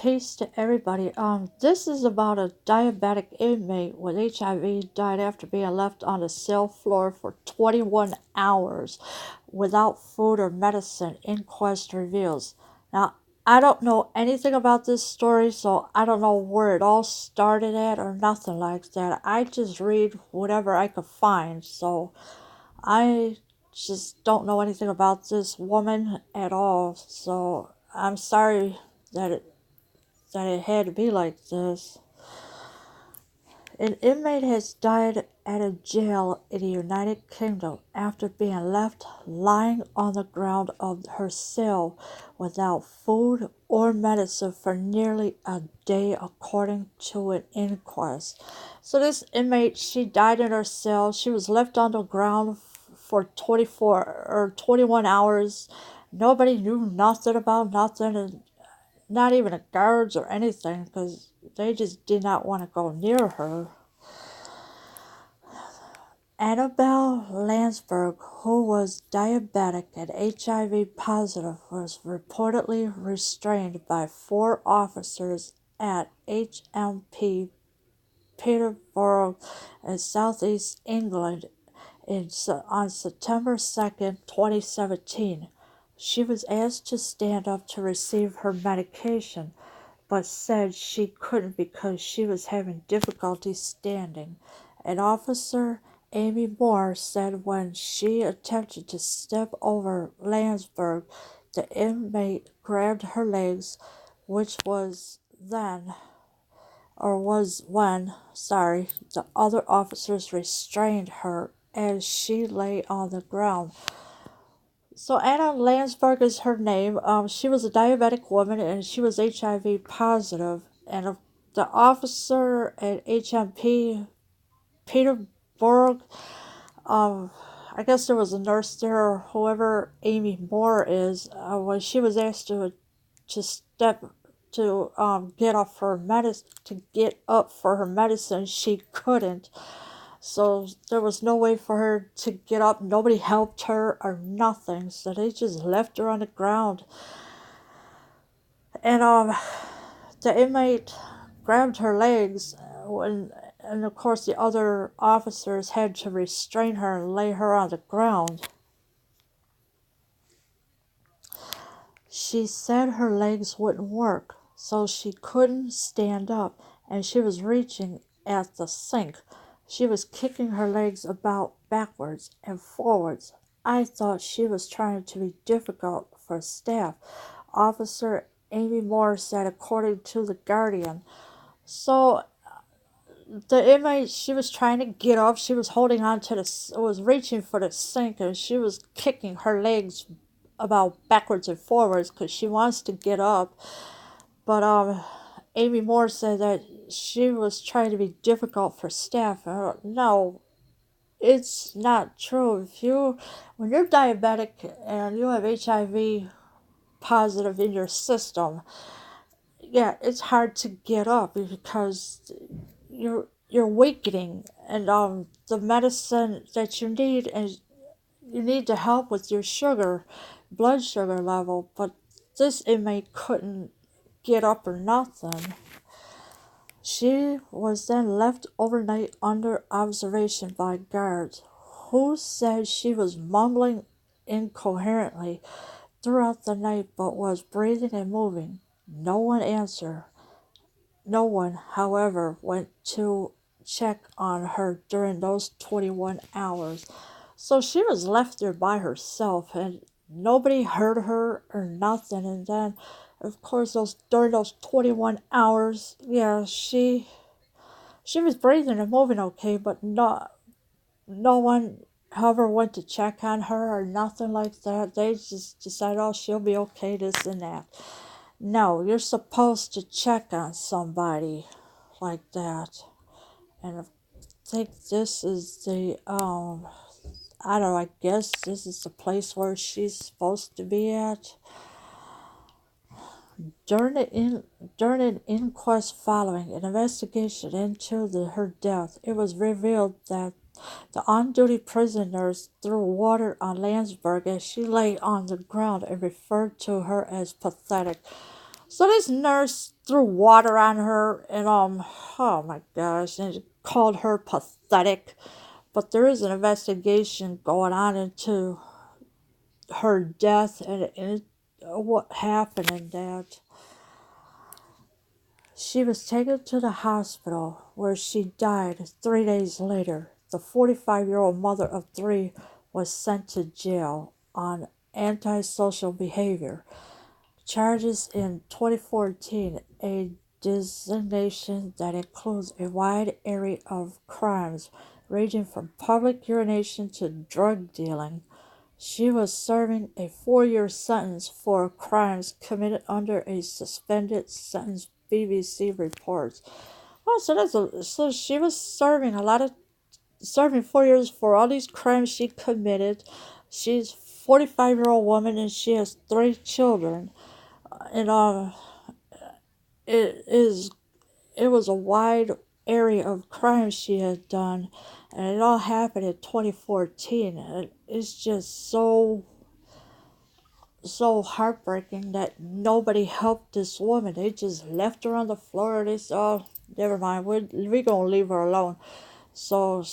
Peace to everybody. This is about a diabetic inmate with HIV died after being left on the cell floor for 21 hours without food or medicine, inquest reveals. Now, I don't know anything about this story, so I don't know where it all started at or nothing like that. I just read whatever I could find, so I just don't know anything about this woman at all. So I'm sorry that it had to be like this. An inmate has died at a jail in the United Kingdom after being left lying on the ground of her cell without food or medicine for nearly a day, according to an inquest. So this inmate, she died in her cell. She was left on the ground for 24 or 21 hours. Nobody knew nothing about nothing, and not even the guards or anything, because they just did not want to go near her. Annabelle Landsberg, who was diabetic and HIV positive, was reportedly restrained by 4 officers at HMP Peterborough in southeast England on September 2nd, 2017. She was asked to stand up to receive her medication, but said she couldn't because she was having difficulty standing. An officer, Amy Moore, said when she attempted to step over Landsberg, the inmate grabbed her legs, which was then, or was when, sorry, the other officers restrained her as she lay on the ground. So Anna Landsberg is her name. She was a diabetic woman and she was HIV positive. And the officer at HMP Peterborough, um, I guess there was a nurse there or whoever Amy Moore is. When she was asked to step to get up for her medicine, she couldn't. So there was no way for her to get up. Nobody helped her or nothing. So they just left her on the ground. And the inmate grabbed her legs and of course the other officers had to restrain her and lay her on the ground. She said her legs wouldn't work, so she couldn't stand up, and she was reaching at the sink. She was kicking her legs about backwards and forwards. I thought she was trying to be difficult for staff, Officer Amy Moore said, according to The Guardian. So the inmate, she was trying to get up. She was holding on to was reaching for the sink, and she was kicking her legs about backwards and forwards because she wants to get up. But Amy Moore said that she was trying to be difficult for staff. No, it's not true. When you're diabetic and you have HIV positive in your system, yeah, it's hard to get up because you're weakening, and the medicine that you need, and you need to help with your blood sugar level. But this inmate couldn't get up or nothing. She was then left overnight under observation by guards, who said she was mumbling incoherently throughout the night but was breathing and moving. No one answered. No one, however, went to check on her during those 21 hours. So she was left there by herself, and nobody heard her or nothing. And then, of course, during those 21 hours, yeah, she was breathing and moving okay, but no one, however, went to check on her or nothing like that. They just decided, oh, she'll be okay, this and that. No, you're supposed to check on somebody like that. And I think this is I don't know, I guess this is the place where she's supposed to be at. During an inquest following an investigation into her death, it was revealed that the on-duty prison nurse threw water on Landsberg as she lay on the ground and referred to her as pathetic. So this nurse threw water on her and oh my gosh, and called her pathetic. But there is an investigation going on into her death and what happened in that. She was taken to the hospital where she died 3 days later. The 45-year-old mother of three was sent to jail on antisocial behavior charges in 2014, a designation that includes a wide array of crimes ranging from public urination to drug dealing. She was serving a 4-year sentence for crimes committed under a suspended sentence, BBC reports. Oh, so she was serving 4 years for all these crimes she committed. She's 45-year-old woman and she has three children. And it is it was a wide area of crimes she had done, and it all happened in 2014. And it's just so heartbreaking that nobody helped this woman. They just left her on the floor. They said, "Oh, never mind. We gonna leave her alone." So,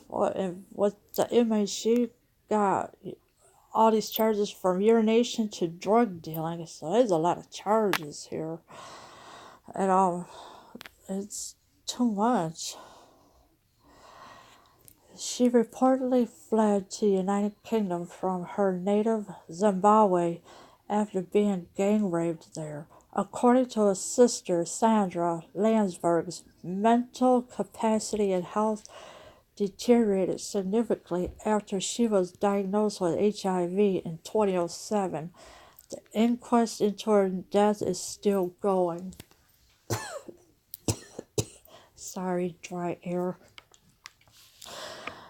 with the inmate, she got all these charges from urination to drug dealing. So there's a lot of charges here, and it's too much. She reportedly fled to the United Kingdom from her native Zimbabwe after being gang raped there. According to her sister Sandra Landsberg's mental capacity and health deteriorated significantly after she was diagnosed with HIV in 2007. The inquest into her death is still going. Sorry, dry air.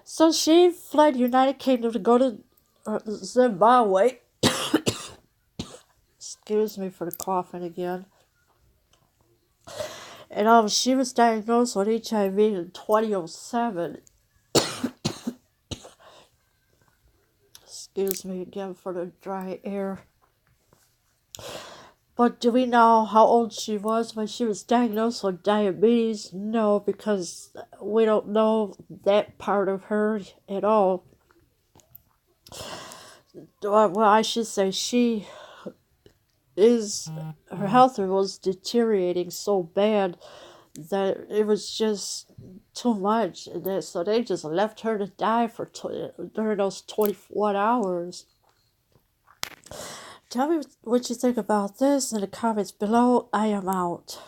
So she fled United Kingdom to go to Zimbabwe. Excuse me for the coughing again. And she was diagnosed with HIV in 2007. Excuse me again for the dry air. But do we know how old she was when she was diagnosed with diabetes? No, because we don't know that part of her at all. Well, I should say her health was deteriorating so bad that it was just too much. So they just left her to die during those 21 hours. Tell me what you think about this in the comments below. I am out.